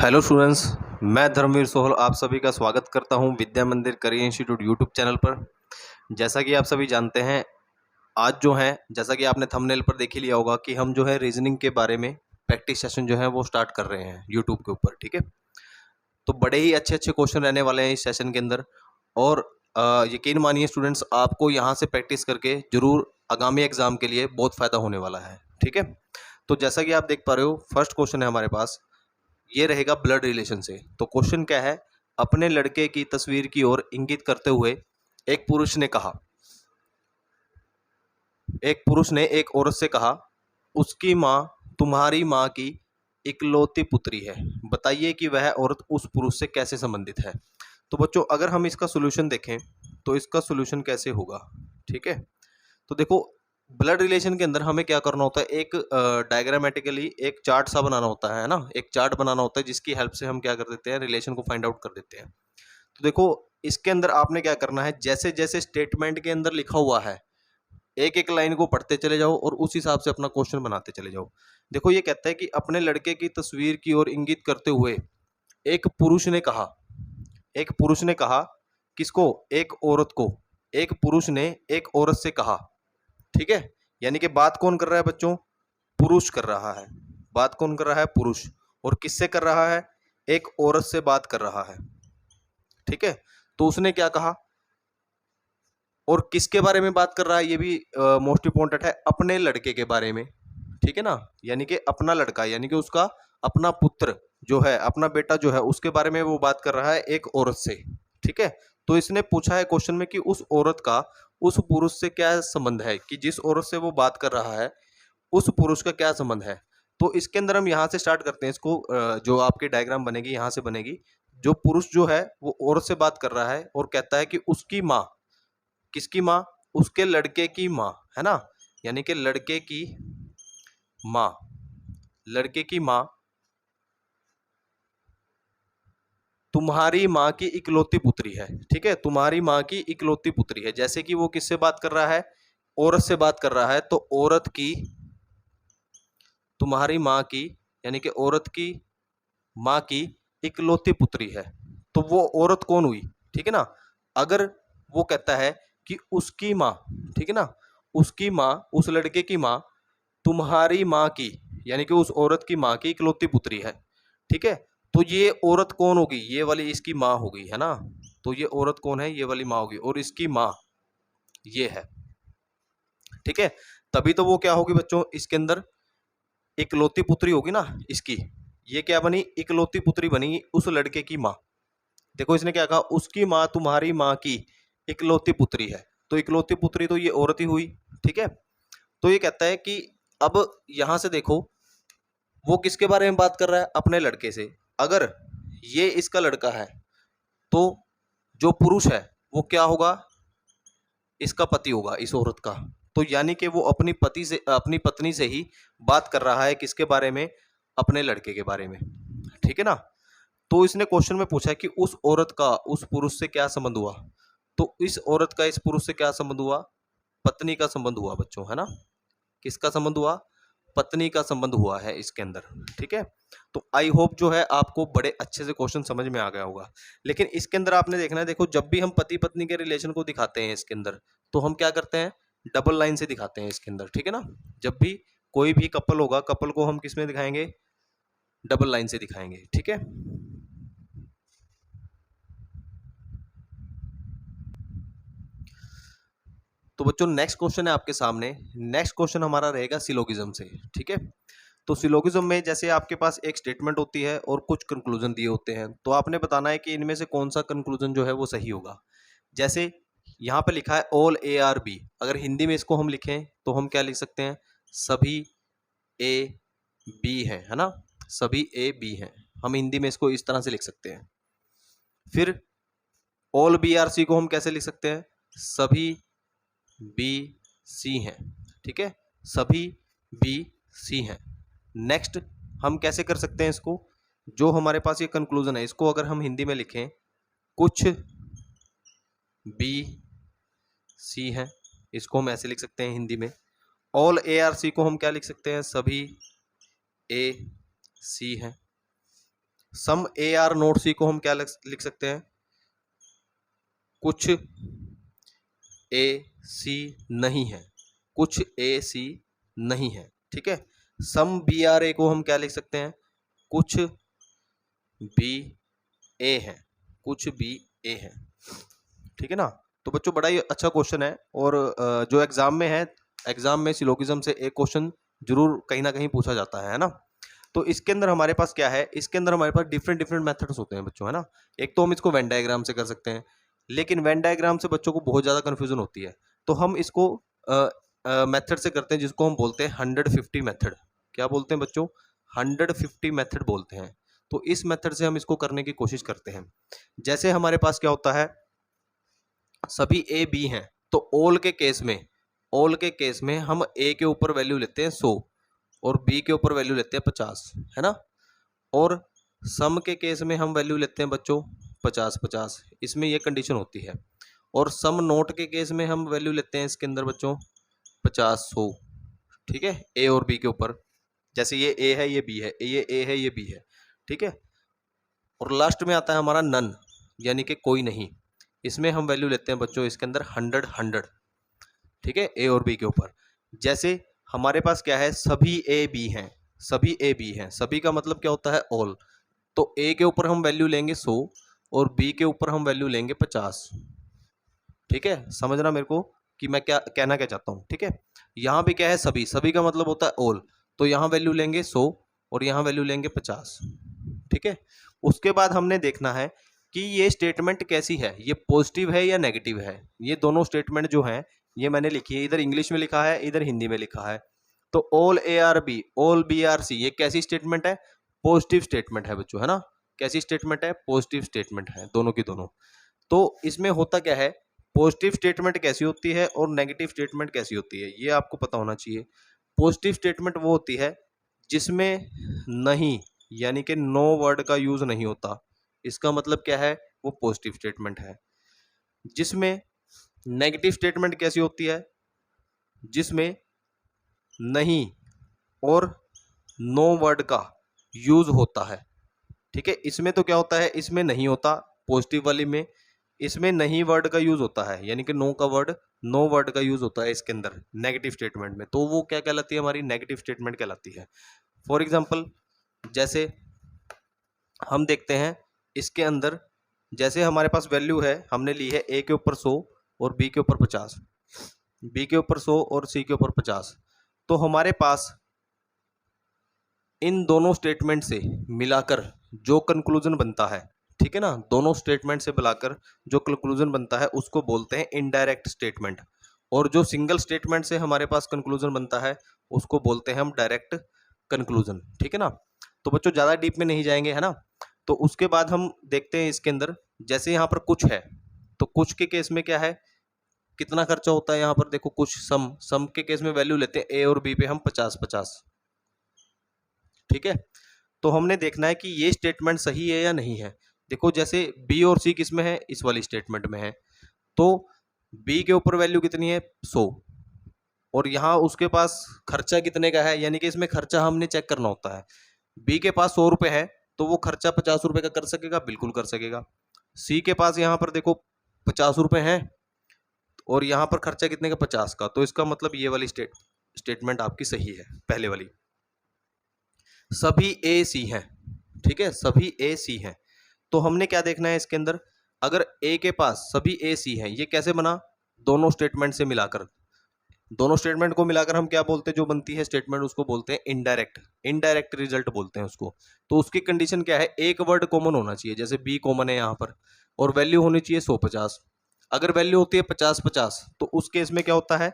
Hello students, मैं धर्मवीर सोहल आप सभी का स्वागत करता हूं विद्या मंदिर करियर इंस्टीट्यूट यूट्यूब चैनल पर। जैसा कि आप सभी जानते हैं, आज जो है जैसा कि आपने थंबनेल पर देख ही लिया होगा कि हम जो है रीजनिंग के बारे में प्रैक्टिस सेशन जो है वो स्टार्ट कर रहे हैं यूट्यूब के ऊपर। ठीक है, तो बड़े ही अच्छे अच्छे क्वेश्चन रहने वाले हैं इस सेशन के अंदर। और यकीन मानिए स्टूडेंट्स, आपको यहाँ से प्रैक्टिस करके जरूर आगामी एग्जाम के लिए बहुत फ़ायदा होने वाला है। ठीक है, तो जैसा कि आप देख पा रहे हो, फर्स्ट क्वेश्चन है हमारे पास, ये रहेगा ब्लड रिलेशन से। तो क्वेश्चन क्या है, अपने लड़के की तस्वीर की ओर इंगित करते हुए एक पुरुष ने कहा, एक पुरुष ने एक औरत से कहा, उसकी माँ तुम्हारी माँ की इकलौती पुत्री है, बताइए कि वह औरत उस पुरुष से कैसे संबंधित है। तो बच्चों, अगर हम इसका सोल्यूशन देखें तो इसका सोल्यूशन कैसे होगा। ठीक है, तो देखो, ब्लड रिलेशन के अंदर हमें क्या करना होता है, एक डायग्रामेटिकली एक चार्ट सा बनाना होता है ना, एक चार्ट बनाना होता है जिसकी हेल्प से हम क्या कर देते हैं, रिलेशन को फाइंड आउट कर देते हैं। तो देखो, इसके अंदर आपने क्या करना है, जैसे जैसे स्टेटमेंट के अंदर लिखा हुआ है एक एक लाइन को पढ़ते चले जाओ और उस हिसाब से अपना क्वेश्चन बनाते चले जाओ। देखो, ये कहता है कि अपने लड़के की तस्वीर की ओर इंगित करते हुए एक पुरुष ने कहा, एक पुरुष ने कहा, किसको, एक औरत को, एक पुरुष ने एक औरत से कहा। ठीक है, यानी कि बात कौन कर रहा है बच्चों, पुरुष कर रहा है। बात कौन कर रहा है, पुरुष। और किससे कर रहा है, एक औरत से बात कर रहा है। ठीक है, तो उसने क्या कहा और किसके बारे में बात कर रहा है, ये भी मोस्ट इंपॉर्टेंट है, अपने लड़के के बारे में। ठीक है ना, यानी कि अपना लड़का, यानी कि उसका अपना पुत्र जो है, अपना बेटा जो है, उसके बारे में वो बात कर रहा है एक औरत से। ठीक है, तो इसने पूछा है क्वेश्चन में कि उस औरत का उस पुरुष से क्या संबंध है, कि जिस औरत से वो बात कर रहा है उस पुरुष का क्या संबंध है। तो इसके अंदर हम यहाँ से स्टार्ट करते हैं इसको, जो आपकी डायग्राम बनेगी यहाँ से बनेगी। जो पुरुष जो है वो औरत से बात कर रहा है और कहता है कि उसकी माँ, किसकी माँ, उसके लड़के की माँ, है ना, यानी कि लड़के की माँ, लड़के की माँ तुम्हारी माँ की इकलौती पुत्री है। ठीक है, तुम्हारी माँ की इकलौती पुत्री है। जैसे कि वो किससे बात कर रहा है, औरत से बात कर रहा है, तो औरत की, तुम्हारी माँ की, यानी कि औरत की माँ की इकलौती पुत्री है। तो वो औरत कौन हुई, ठीक है ना। अगर वो कहता है कि उसकी माँ, ठीक है ना, उसकी माँ, उस लड़के की माँ तुम्हारी माँ की, यानी कि उस औरत की माँ की इकलौती पुत्री है। ठीक है, तो ये औरत कौन होगी, ये वाली इसकी माँ होगी, है ना। तो ये औरत कौन है, ये वाली माँ होगी, और इसकी माँ ये है। ठीक है, तभी तो वो क्या होगी बच्चों, इसके अंदर इकलौती पुत्री होगी ना इसकी। ये क्या बनी, इकलौती पुत्री बनी उस लड़के की माँ। देखो, इसने क्या कहा, उसकी माँ तुम्हारी माँ की इकलौती पुत्री है। तो इकलौती पुत्री तो ये औरत ही हुई। ठीक है, तो ये कहता है कि अब यहां से देखो, वो किसके बारे में बात कर रहा है, अपने लड़के से। अगर ये इसका लड़का है तो जो पुरुष है वो क्या होगा, इसका पति होगा, इस औरत का। तो यानी कि वो अपनी पति से, अपनी पत्नी से ही बात कर रहा है, किसके बारे में, अपने लड़के के बारे में। ठीक है ना। तो इसने क्वेश्चन में पूछा है कि उस औरत का उस पुरुष से क्या संबंध हुआ। तो इस औरत का इस पुरुष से क्या संबंध हुआ, पत्नी का संबंध हुआ बच्चों, है ना। किसका संबंध हुआ, पत्नी का संबंध हुआ है इसके अंदर। ठीक है, तो आई होप जो है आपको बड़े अच्छे से क्वेश्चन समझ में आ गया होगा। लेकिन इसके अंदर आपने देखना है, देखो, जब भी हम पति पत्नी के रिलेशन को दिखाते हैं इसके अंदर, तो हम क्या करते हैं, डबल लाइन से दिखाते हैं इसके अंदर। ठीक है ना, जब भी कोई भी कपल होगा, कपल को हम किस में दिखाएंगे, डबल लाइन से दिखाएंगे। ठीक है, तो बच्चों नेक्स्ट क्वेश्चन है आपके सामने। नेक्स्ट क्वेश्चन हमारा रहेगा सिलोगिज्म से। ठीक है, तो सिलोगिज्म में जैसे आपके पास एक स्टेटमेंट होती है और कुछ कंक्लूजन दिए होते हैं, तो आपने बताना है कि इनमें से कौन सा कंक्लूजन जो है वो सही होगा। जैसे यहाँ पे लिखा है ऑल ए आर बी, अगर हिंदी में इसको हम लिखें तो हम क्या लिख सकते हैं, सभी ए बी है ना, सभी ए बी हैं। हम हिंदी में इसको इस तरह से लिख सकते हैं। फिर ऑल बी आर सी को हम कैसे लिख सकते हैं, सभी बी सी हैं। ठीक है, सभी बी सी हैं। नेक्स्ट हम कैसे कर सकते हैं इसको, जो हमारे पास ये कंक्लूजन है, इसको अगर हम हिंदी में लिखें, कुछ बी सी हैं, इसको हम ऐसे लिख सकते हैं हिंदी में। ऑल ए आर सी को हम क्या लिख सकते हैं, सभी ए सी हैं। सम ए आर नोट सी को हम क्या लिख सकते हैं, कुछ ए सी नहीं है, कुछ ए सी नहीं है, ठीक है। सम बी आर ए को हम क्या लिख सकते हैं, कुछ बी ए है, कुछ बी ए है, ठीक है ना। तो बच्चों बड़ा ही अच्छा क्वेश्चन है, और जो एग्जाम में है, एग्जाम में सिलोगिज्म से एक क्वेश्चन जरूर कहीं ना कहीं पूछा जाता है ना। तो इसके अंदर हमारे पास क्या है, इसके अंदर हमारे पास डिफरेंट डिफरेंट मेथड्स होते हैं बच्चों, है ना। एक तो हम इसको वेन डायग्राम से कर सकते हैं, लेकिन वेन डायग्राम से बच्चों को बहुत ज़्यादा कन्फ्यूजन होती है, तो हम इसको मेथड से करते हैं जिसको हम बोलते हैं 150 मेथड। क्या बोलते हैं बच्चों, 150 मेथड बोलते हैं। तो इस मेथड से हम इसको करने की कोशिश करते हैं। जैसे हमारे पास क्या होता है, सभी ए बी हैं, तो ऑल के केस में, ऑल के केस में हम ए के ऊपर वैल्यू लेते हैं 100 और बी के ऊपर वैल्यू लेते हैं 50, है ना। और सम के केस में हम वैल्यू लेते हैं बच्चों 50-50, इसमें ये कंडीशन होती है। और सम नोट के केस में हम वैल्यू लेते हैं इसके अंदर बच्चों 50-100, ठीक है, ए और बी के ऊपर। जैसे ये ए है, ये बी है, ये ए है, ये बी है, ठीक है। और लास्ट में आता है हमारा नन, यानी कि कोई नहीं। इसमें हम वैल्यू लेते हैं बच्चों इसके अंदर 100, ठीक है, ए और बी के ऊपर। जैसे हमारे पास क्या है, सभी ए बी हैं, सभी ए बी हैं, सभी का मतलब क्या होता है, ऑल। तो ए के ऊपर हम वैल्यू लेंगे 100 और बी के ऊपर हम वैल्यू लेंगे 50, ठीक है। समझना मेरे को कि मैं क्या कहना क्या चाहता हूँ, ठीक है। यहाँ भी क्या है, सभी, सभी का मतलब होता है ऑल, तो यहाँ वैल्यू लेंगे 100 और यहाँ वैल्यू लेंगे 50, ठीक है। उसके बाद हमने देखना है कि ये स्टेटमेंट कैसी है, ये पॉजिटिव है या नेगेटिव है। ये दोनों स्टेटमेंट जो हैं ये मैंने लिखी है, इधर इंग्लिश में लिखा है, इधर हिंदी में लिखा है। तो all A are B, all B are C, ये कैसी स्टेटमेंट है, पॉजिटिव स्टेटमेंट है बच्चों, है ना। कैसी स्टेटमेंट है, पॉजिटिव स्टेटमेंट है, दोनों की दोनों। तो इसमें होता क्या है, पॉजिटिव स्टेटमेंट कैसी होती है और नेगेटिव स्टेटमेंट कैसी होती है, ये आपको पता होना चाहिए। पॉजिटिव स्टेटमेंट वो होती है जिसमें नहीं, यानी कि नो वर्ड का यूज नहीं होता, इसका मतलब क्या है, वो पॉजिटिव स्टेटमेंट है। जिसमें नेगेटिव स्टेटमेंट कैसी होती है, जिसमें नहीं और नो वर्ड का यूज होता है, ठीक है। इसमें तो क्या होता है, इसमें नहीं होता, पॉजिटिव वाली में इसमें नहीं वर्ड का यूज होता है, यानी कि नो का वर्ड, नो वर्ड का यूज होता है इसके अंदर नेगेटिव स्टेटमेंट में, तो वो क्या कहलाती है, हमारी नेगेटिव स्टेटमेंट कहलाती है। फॉर एग्जाम्पल, जैसे हम देखते हैं इसके अंदर, जैसे हमारे पास वैल्यू है, हमने ली है ए के ऊपर 100 और बी के ऊपर 50, बी के ऊपर 100 और सी के ऊपर 50। तो हमारे पास इन दोनों स्टेटमेंट से मिलाकर जो कंक्लूजन बनता है, ठीक है ना, दोनों स्टेटमेंट से मिलाकर जो कंक्लूजन बनता है उसको बोलते हैं इनडायरेक्ट स्टेटमेंट। और जो सिंगल स्टेटमेंट से हमारे पास कंक्लूजन बनता है उसको बोलते हैं हम डायरेक्ट कंक्लूजन, ठीक है ना। तो बच्चों ज़्यादा डीप में नहीं जाएंगे, है ना। तो उसके बाद हम देखते हैं इसके अंदर, जैसे यहाँ पर कुछ है, तो कुछ के केस में क्या है, कितना खर्चा होता है यहाँ पर, देखो कुछ सम के केस में वैल्यू लेते हैं ए और बी पे हम 50-50, ठीक है। तो हमने देखना है कि ये स्टेटमेंट सही है या नहीं है। देखो जैसे बी और सी किस में है, इस वाली स्टेटमेंट में है, तो बी के ऊपर वैल्यू कितनी है 100 और यहाँ उसके पास खर्चा कितने का है, यानी कि इसमें खर्चा हमने चेक करना होता है। बी के पास 100 रुपये है तो वो खर्चा 50 रुपये का कर सकेगा, बिल्कुल कर सकेगा। सी के पास यहाँ पर देखो 50 रुपये हैं और यहाँ पर खर्चा कितने का, 50 का, तो इसका मतलब ये वाली स्टेटमेंट आपकी सही है, पहले वाली। सभी ए सी हैं, ठीक है, सभी ए सी हैं। तो हमने क्या देखना है इसके अंदर, अगर ए के पास सभी ए सी हैं, ये कैसे बना, दोनों स्टेटमेंट से मिलाकर, दोनों स्टेटमेंट को मिलाकर हम क्या बोलते हैं, जो बनती है स्टेटमेंट उसको बोलते हैं इनडायरेक्ट, इनडायरेक्ट रिजल्ट बोलते हैं उसको। तो उसकी कंडीशन क्या है, एक वर्ड कॉमन होना चाहिए, जैसे बी कॉमन है यहाँ पर, और वैल्यू होनी चाहिए 100-50। अगर वैल्यू होती है 50-50 तो उस केस में क्या होता है,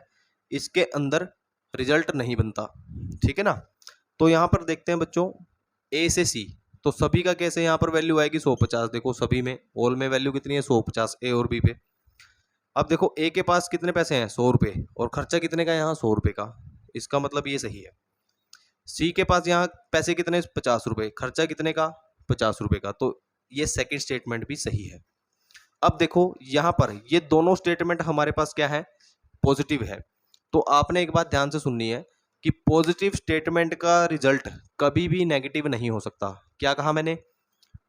इसके अंदर रिजल्ट नहीं बनता, ठीक है ना। तो यहाँ पर देखते हैं बच्चों, ए से सी, तो सभी का कैसे यहाँ पर वैल्यू आएगी 150, देखो सभी में, ऑल में वैल्यू कितनी है 150 ए और बी पे। अब देखो ए के पास कितने पैसे हैं 100 रुपये और खर्चा कितने का है यहाँ 100 रुपये का, इसका मतलब ये सही है। सी के पास यहाँ पैसे कितने 50 रुपये, खर्चा कितने का 50 रुपये का, तो ये सेकंड स्टेटमेंट भी सही है। अब देखो यहाँ पर ये दोनों स्टेटमेंट हमारे पास क्या है, पॉजिटिव है। तो आपने एक बात ध्यान से सुननी है कि पॉजिटिव स्टेटमेंट का रिजल्ट कभी भी नेगेटिव नहीं हो सकता। क्या कहा मैंने,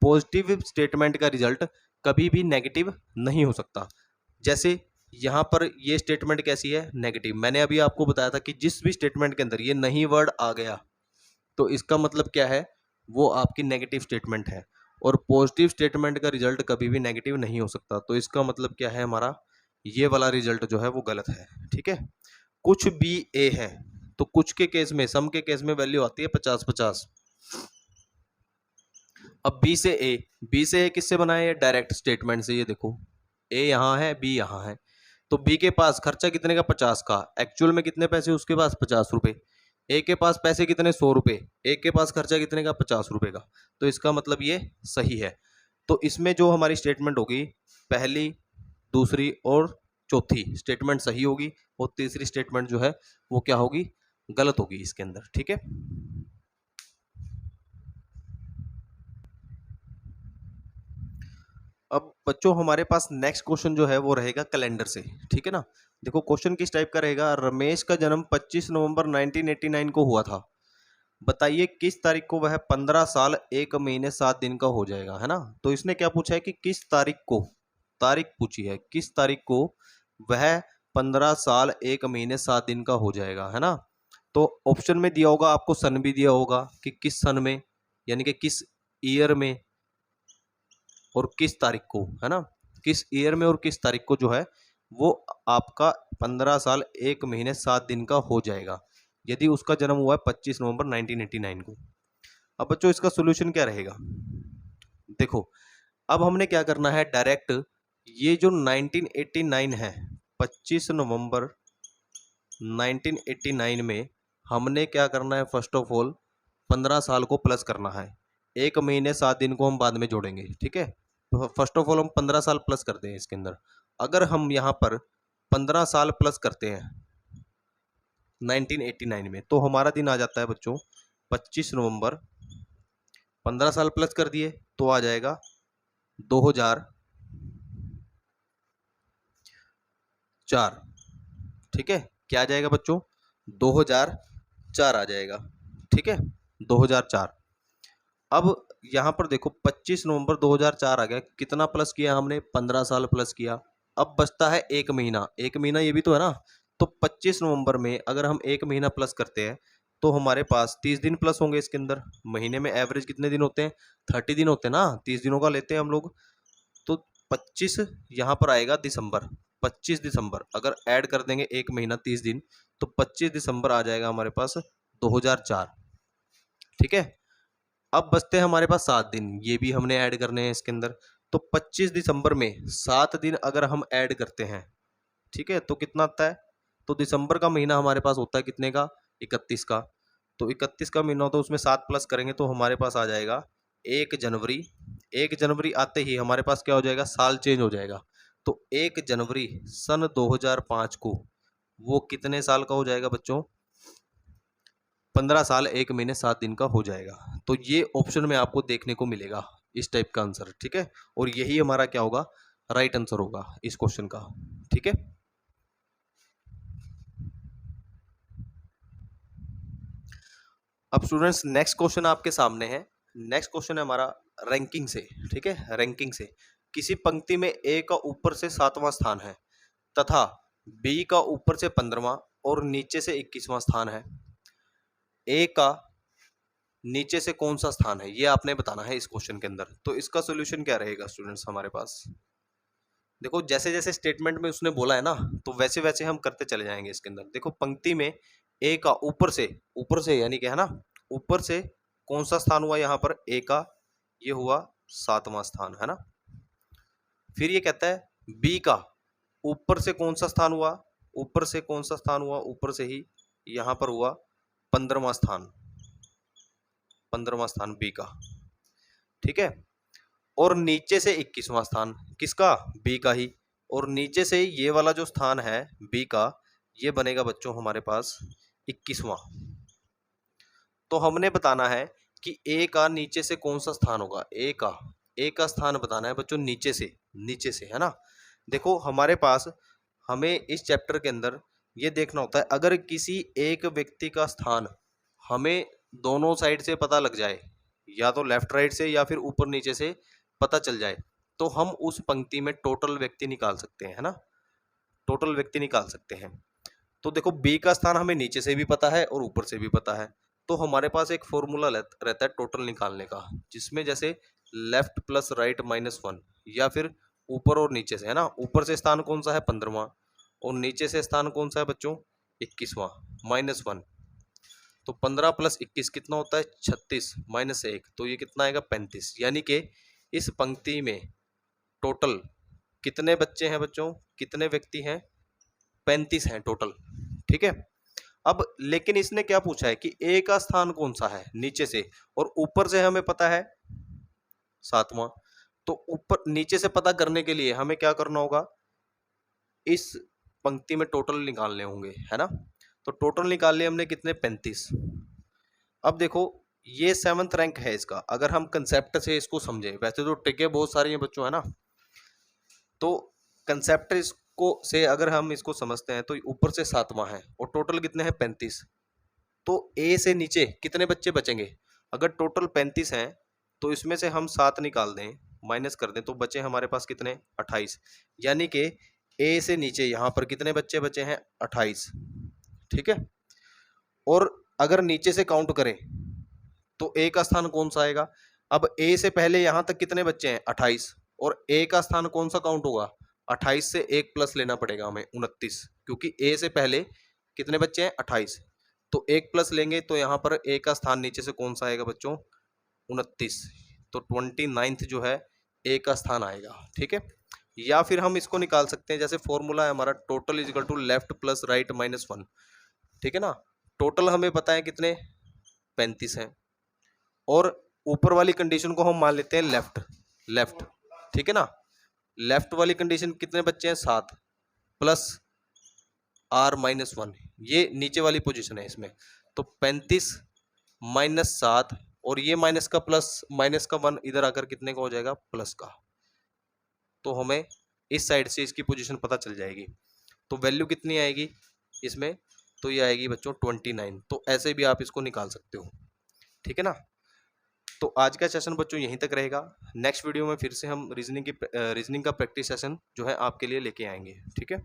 पॉजिटिव स्टेटमेंट का रिजल्ट कभी भी नेगेटिव नहीं हो सकता। जैसे यहाँ पर ये स्टेटमेंट कैसी है, नेगेटिव। मैंने अभी आपको बताया था कि जिस भी स्टेटमेंट के अंदर ये नहीं वर्ड आ गया तो इसका मतलब क्या है, वो आपकी नेगेटिव स्टेटमेंट है। और पॉजिटिव स्टेटमेंट का रिजल्ट कभी भी नेगेटिव नहीं हो सकता, तो इसका मतलब क्या है, हमारा ये वाला रिजल्ट जो है वो गलत है। ठीक है, कुछ भी ए है तो कुछ के केस में, सम के केस में वैल्यू आती है 50-50। अब बी से ए किससे बनाए, ये डायरेक्ट स्टेटमेंट से। ये देखो ए यहाँ है, बी यहाँ है, तो बी के पास खर्चा कितने का, 50 का। एक्चुअल में कितने पैसे उसके पास, 50 रुपए। ए के पास पैसे कितने, 100 रुपए। ए के पास खर्चा कितने का, 50 रुपए का। तो इसका मतलब ये सही है। तो इसमें जो हमारी स्टेटमेंट होगी, पहली, दूसरी और चौथी स्टेटमेंट सही होगी, और तीसरी स्टेटमेंट जो है वो क्या होगी, गलत होगी इसके अंदर। ठीक है, अब बच्चों हमारे पास नेक्स्ट क्वेश्चन जो है वो रहेगा कैलेंडर से। ठीक है ना, देखो क्वेश्चन किस टाइप का रहेगा, रमेश का जन्म 25 नवंबर 1989 को हुआ था, बताइए किस तारीख को वह 15 साल 1 महीने 7 दिन का हो जाएगा, है ना। तो इसने क्या पूछा है कि किस तारीख को, तारीख पूछी है, किस तारीख को वह 15 साल 1 महीने 7 दिन का हो जाएगा, है ना। तो ऑप्शन में दिया होगा आपको, सन भी दिया होगा कि किस सन में, यानी कि किस ईयर में, और किस तारीख को, है ना। किस ईयर में और किस तारीख को जो है वो आपका 15 साल 1 महीने 7 दिन का हो जाएगा, यदि उसका जन्म हुआ है 25 नवंबर 1989 को। अब बच्चों इसका सोल्यूशन क्या रहेगा, देखो अब हमने क्या करना है, डायरेक्ट ये जो 1989 है, 25 नवंबर 1989 में हमने क्या करना है, फर्स्ट ऑफ ऑल 15 साल को प्लस करना है, 1 महीने 7 दिन को हम बाद में जोड़ेंगे। ठीक है, तो फर्स्ट ऑफ ऑल हम 15 साल प्लस करते हैं इसके अंदर। अगर हम यहाँ पर 15 साल प्लस करते हैं 1989 में, तो हमारा दिन आ जाता है बच्चों 25 नवंबर, 15 साल प्लस कर दिए तो आ जाएगा 2004। ठीक है, क्या आ जाएगा बच्चों, 2004 आ जाएगा। ठीक है, 2004। अब यहाँ पर देखो 25 नवंबर 2004 आ गया, कितना प्लस किया हमने, 15 साल प्लस किया। अब बचता है 1 महीना, 1 महीना ये भी तो है ना। तो 25 नवंबर में अगर हम 1 महीना प्लस करते हैं तो हमारे पास 30 दिन प्लस होंगे इसके अंदर। महीने में एवरेज कितने दिन होते हैं, 30 दिन होते हैं ना, 30 दिनों का लेते हैं हम लोग। तो 25 यहाँ पर आएगा दिसंबर, 25 दिसंबर अगर ऐड कर देंगे 1 महीना 30 दिन, तो 25 दिसंबर आ जाएगा हमारे पास 2004। ठीक है, अब बचते हैं हमारे पास 7 दिन, ये भी हमने ऐड करने हैं इसके अंदर। तो 25 दिसंबर में 7 दिन अगर हम ऐड करते हैं, ठीक है, तो कितना आता है, तो दिसंबर का महीना हमारे पास होता है कितने का, 31 का। तो 31 का महीना होता है, उसमें 7 प्लस करेंगे तो हमारे पास आ जाएगा 1 जनवरी। 1 जनवरी आते ही हमारे पास क्या हो जाएगा, साल चेंज हो जाएगा। तो 1 जनवरी सन 2005 को वो कितने साल का हो जाएगा बच्चों, 15 साल 1 महीने 7 दिन का हो जाएगा। तो ये ऑप्शन में आपको देखने को मिलेगा इस टाइप का आंसर। ठीक है, और यही हमारा क्या होगा, राइट आंसर होगा इस क्वेश्चन का। ठीक है, अब स्टूडेंट्स नेक्स्ट क्वेश्चन आपके सामने है। नेक्स्ट क्वेश्चन है हमारा रैंकिंग से। ठीक है, रैंकिंग से, किसी पंक्ति में ए का ऊपर से 7वां स्थान है तथा बी का ऊपर से 15वां और नीचे से 21वां स्थान है। ए का नीचे से कौन सा स्थान है, ये आपने बताना है इस क्वेश्चन के अंदर। तो इसका सोल्यूशन क्या रहेगा स्टूडेंट्स हमारे पास, देखो जैसे जैसे स्टेटमेंट में उसने बोला है ना, तो वैसे वैसे हम करते चले जाएंगे इसके अंदर। देखो पंक्ति में ए का ऊपर से यानी कि है ना, ऊपर से कौन सा स्थान हुआ यहाँ पर, ए का ये हुआ 7वां स्थान, है ना। फिर ये कहता है बी का ऊपर से कौन सा स्थान हुआ, ऊपर से कौन सा स्थान हुआ, ऊपर से ही यहाँ पर हुआ 15वां स्थान, 15वां स्थान बी का। ठीक है, और नीचे से 21वां स्थान किसका, बी का ही। और नीचे से ये वाला जो स्थान है बी का, ये बनेगा बच्चों हमारे पास 21वां। तो हमने बताना है कि ए का नीचे से कौन सा स्थान होगा, ए का स्थान बताना है बच्चों नीचे से, है ना। देखो हमारे पास, हमें इस चैप्टर के अंदर ये देखना होता है, अगर किसी एक व्यक्ति का स्थान हमें दोनों साइड से पता लग जाए, या तो लेफ्ट राइट से या फिर ऊपर नीचे से पता चल जाए, तो हम उस पंक्ति में टोटल व्यक्ति निकाल सकते हैं, है ना, टोटल व्यक्ति निकाल सकते हैं। तो देखो बी का स्थान हमें नीचे से भी पता है और ऊपर से भी पता है, तो हमारे पास एक फॉर्मूला रहता है टोटल निकालने का, जिसमें जैसे left plus right minus one, या फिर ऊपर और नीचे से, है ना, ऊपर से स्थान कौन सा है 15वां और नीचे से स्थान कौन सा है बच्चों 21वां, माइनस वन। तो 15 प्लस 21 कितना होता है 36, माइनस 1, तो ये कितना आएगा 35। यानी कि इस पंक्ति में टोटल कितने बच्चे हैं बच्चों, कितने व्यक्ति हैं, 35 हैं टोटल। ठीक है। अब लेकिन इसने क्या पूछा है कि ए का स्थान कौन सा है नीचे से, और ऊपर से हमें पता है 7वां। तो ऊपर नीचे से पता करने के लिए हमें क्या करना होगा, इस पंक्ति में टोटल निकालने होंगे, है ना। तो टोटल निकाल लिए हमने कितने 35। अब देखो ये 7th रैंक है इसका, अगर हम कंसेप्ट से इसको समझे, वैसे तो ट्रिकें बहुत सारी हैं बच्चों, है ना, तो कंसेप्ट इसको से अगर हम इसको समझते हैं तो ऊपर से 7वां है और टोटल कितने हैं 35। तो ए से नीचे कितने बच्चे बचेंगे, अगर टोटल 35 हैं तो इसमें से हम 7 निकाल दें, माइनस कर दें, तो बचे हमारे पास कितने 28। यानी कि ए से नीचे यहाँ पर कितने बच्चे बचे हैं 28। ठीक है। और अगर नीचे से काउंट करें तो ए का स्थान कौन सा आएगा, अब ए से पहले यहाँ तक कितने बच्चे हैं 28, और ए का स्थान कौन सा काउंट होगा 28 से एक प्लस लेना पड़ेगा हमें 29, क्योंकि ए से पहले कितने बच्चे हैं 28, तो एक प्लस लेंगे तो यहाँ पर ए का स्थान नीचे से कौन सा आएगा बच्चों 29, तो 29th जो है ए का स्थान आएगा। ठीक है। या फिर हम इसको निकाल सकते हैं, जैसे फॉर्मूला है हमारा total is equal to left plus right minus one. ठीक है ना, टोटल हमें पता है कितने 35 हैं, और ऊपर वाली कंडीशन को हम मान लेते हैं लेफ्ट लेफ्ट। ठीक है ना, लेफ्ट वाली कंडीशन कितने बच्चे हैं 7 प्लस आर माइनस वन, ये नीचे वाली पोजीशन है इसमें, तो 35 माइनस 7, और ये माइनस का प्लस, माइनस का 1 इधर आकर कितने का हो जाएगा प्लस का, तो हमें इस साइड से इसकी पोजीशन पता चल जाएगी। तो वैल्यू कितनी आएगी इसमें, तो ये आएगी बच्चों 29। तो ऐसे भी आप इसको निकाल सकते हो। ठीक है ना। तो आज का सेशन बच्चों यहीं तक रहेगा। नेक्स्ट वीडियो में फिर से हम रीजनिंग का प्रैक्टिस सेशन जो है आपके लिए लेके आएंगे। ठीक है।